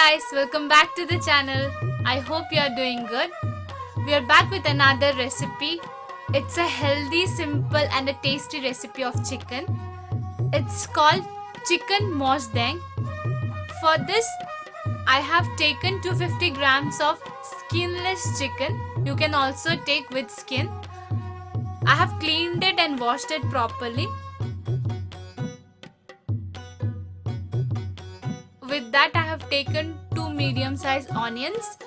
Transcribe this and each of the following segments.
guys, welcome back to the channel. I hope you are doing good. We are back with another recipe. It's a healthy, simple and a tasty recipe of chicken. It's called chicken mosdeng. For this, I have taken 250 grams of skinless chicken. You can also take with skin. I have cleaned it and washed it properly. With that, I have taken 2 medium-sized onions,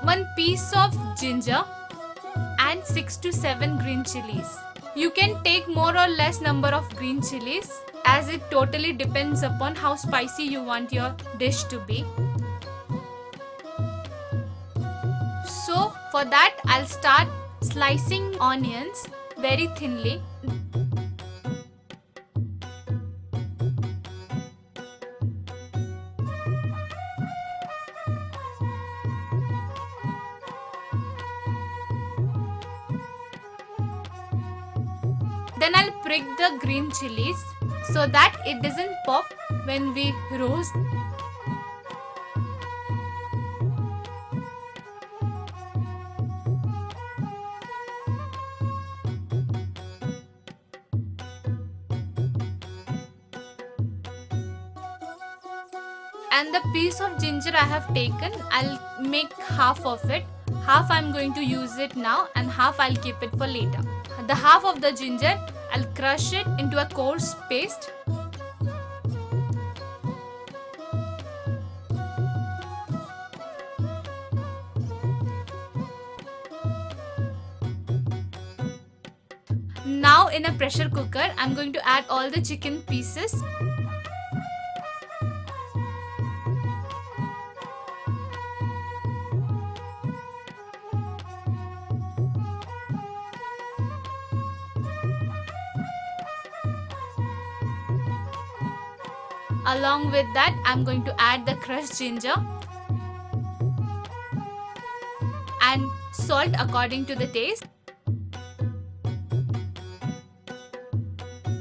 1 piece of ginger and 6 to 7 green chilies. You can take more or less number of green chilies as it totally depends upon how spicy you want your dish to be. So for that, I'll start slicing onions very thinly. Then I'll prick the green chilies so that it doesn't pop when we roast. And the piece of ginger I have taken, I'll make half of it. Half I'm going to use it now and half I'll keep it for later. The half of the ginger, I'll crush it into a coarse paste. Now in a pressure cooker, I'm going to add all the chicken pieces. Along with that, I'm going to add the crushed ginger and salt according to the taste,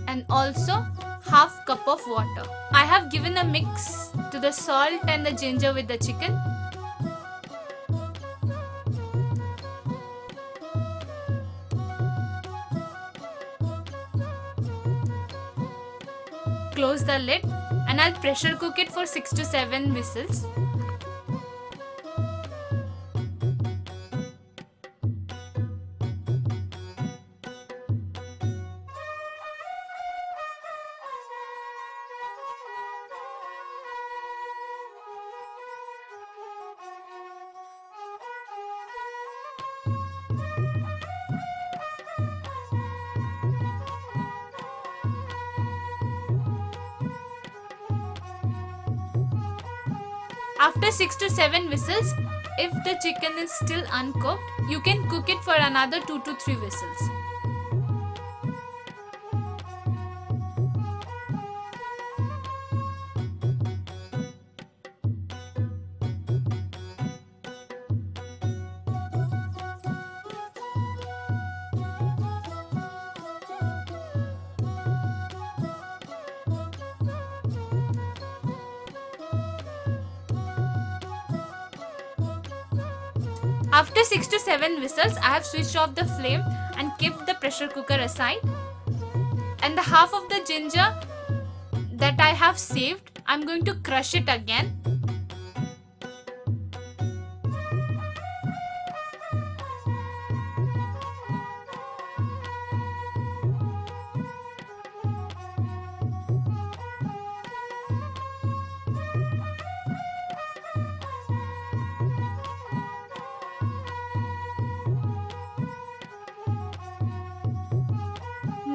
and also half cup of water. I have given a mix to the salt and the ginger with the chicken. Close the lid and I'll pressure cook it for 6 to 7 whistles. After 6 to 7 whistles, if the chicken is still uncooked, you can cook it for another 2 to 3 whistles. After 6 to 7 whistles, I have switched off the flame and kept the pressure cooker aside. And the half of the ginger that I have saved, I'm going to crush it again.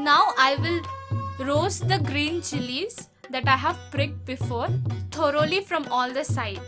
Now I will roast the green chilies that I have pricked before thoroughly from all the sides.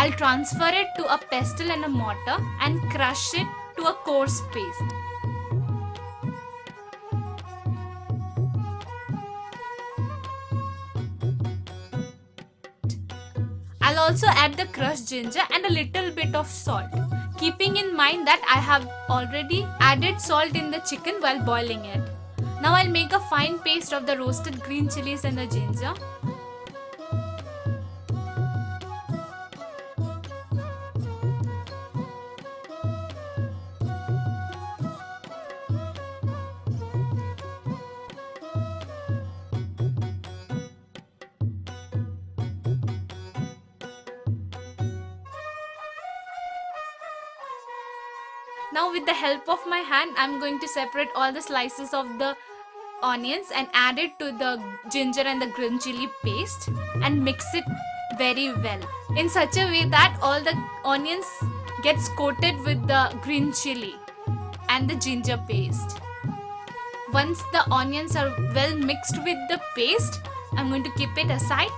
I'll transfer it to a pestle and a mortar and crush it to a coarse paste. I'll also add the crushed ginger and a little bit of salt, keeping in mind that I have already added salt in the chicken while boiling it. Now I'll make a fine paste of the roasted green chilies and the ginger. Now with the help of my hand, I'm going to separate all the slices of the onions and add it to the ginger and the green chili paste and mix it very well in such a way that all the onions gets coated with the green chili and the ginger paste. Once the onions are well mixed with the paste, I'm going to keep it aside.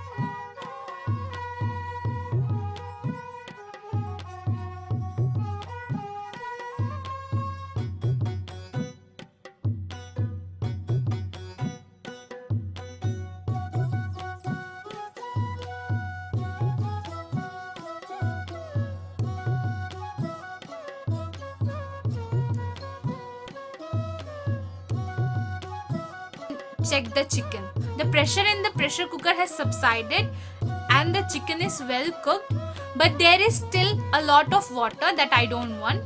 Check the chicken. The pressure in the pressure cooker has subsided and the chicken is well cooked, but there is still a lot of water that I don't want.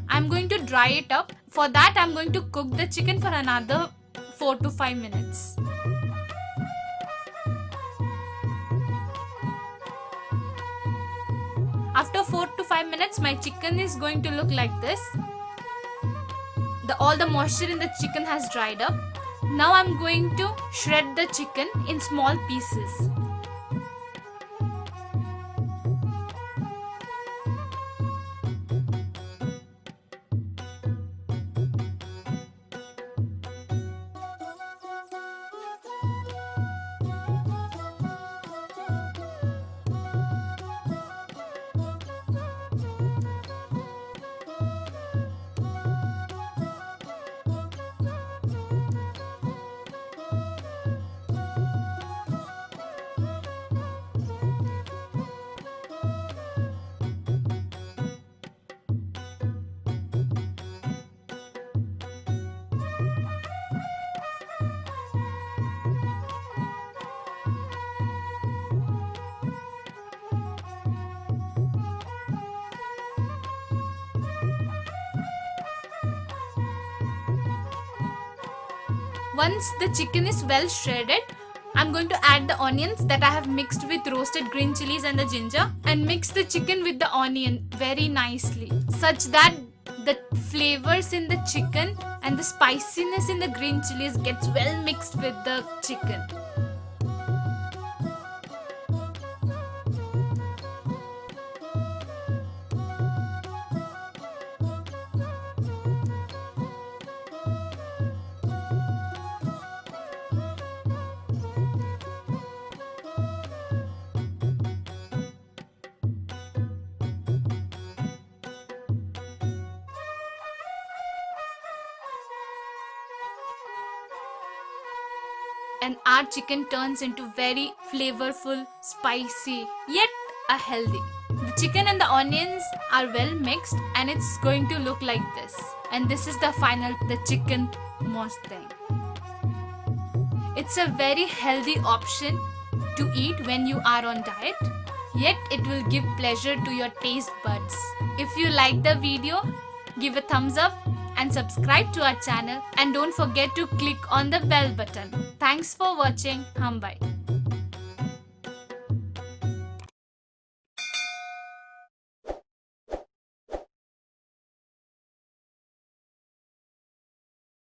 I'm going to dry it up. For that, I'm going to cook the chicken for another 4 to 5 minutes. After 4 to 5 minutes, my chicken is going to look like this. All the moisture in the chicken has dried up. Now I'm going to shred the chicken in small pieces. Once the chicken is well shredded, I'm going to add the onions that I have mixed with roasted green chilies and the ginger and mix the chicken with the onion very nicely such that the flavors in the chicken and the spiciness in the green chilies gets well mixed with the chicken. And our chicken turns into very flavorful, spicy, yet a healthy. The chicken and the onions are well mixed and it's going to look like this. And this is the chicken mostang. It's a very healthy option to eat when you are on diet, yet it will give pleasure to your taste buds. If you like the video, give a thumbs up and subscribe to our channel and don't forget to click on the bell button. Thanks for watching. Bye.